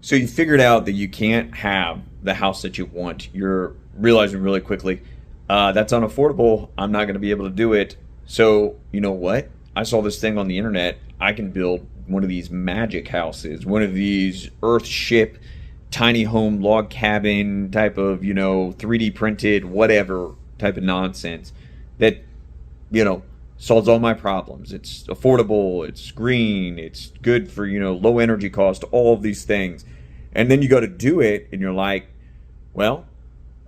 So you figured out that you can't have the house that you want. You're realizing really quickly, that's unaffordable. I'm not going to be able to do it. So you know what? I saw this thing on the internet. I can build one of these magic houses, one of these Earthship, tiny home log cabin type of, 3D printed, whatever type of nonsense that, you know, solves all my problems. It's affordable, it's green, it's good for, low energy cost, all of these things. And then you go to do it and you're like, well,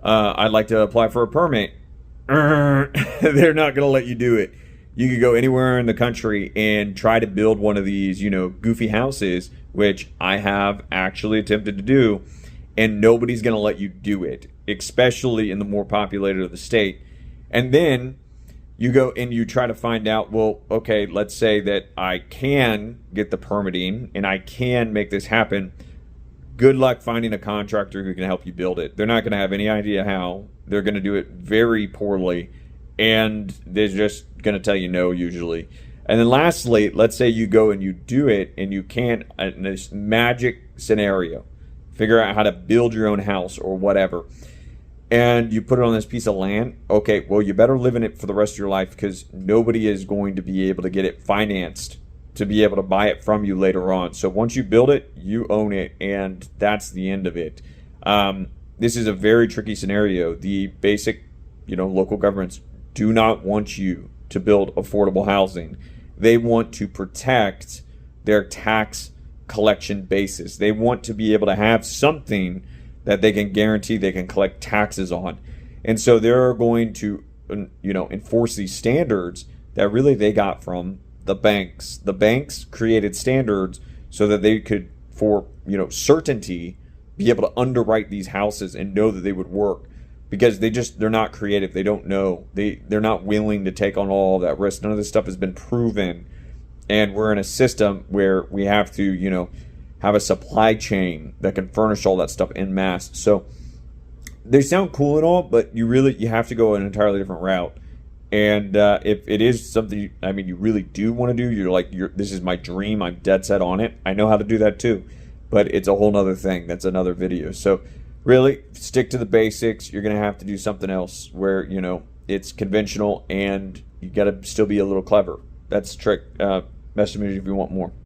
I'd like to apply for a permit. They're not going to let you do it. You could go anywhere in the country and try to build one of these, goofy houses, which I have actually attempted to do, and nobody's going to let you do it, especially in the more populated of the state. And then you go and you try to find out, well, okay, let's say that I can get the permitting and I can make this happen. Good luck finding a contractor who can help you build it. They're not going to have any idea how. They're going to do it very poorly, and they're just going to tell you no usually. And then lastly, let's say you go and you do it and you can't, in this magic scenario, figure out how to build your own house or whatever, and you put it on this piece of land. Okay, well, you better live in it for the rest of your life, because nobody is going to be able to get it financed to be able to buy it from you later on. So once you build it, you own it, and that's the end of it. This is a very tricky scenario. The basic, local governments do not want you to build affordable housing. They want to protect their tax collection basis. They want to be able to have something that they can guarantee they can collect taxes on. And so they're going to, enforce these standards that really they got from the banks. The banks created standards so that they could, for certainty, be able to underwrite these houses and know that they would work, because they're not creative. They don't know. They're not willing to take on all of that risk. None of this stuff has been proven, and we're in a system where we have to have a supply chain that can furnish all that stuff en masse. So they sound cool and all, but you have to go an entirely different route. And if it is something, you really do want to do, this is my dream, I'm dead set on it. I know how to do that too, but it's a whole nother thing. That's another video. So really stick to the basics. You're going to have to do something else where, it's conventional and you got to still be a little clever. That's the trick. Message me if you want more.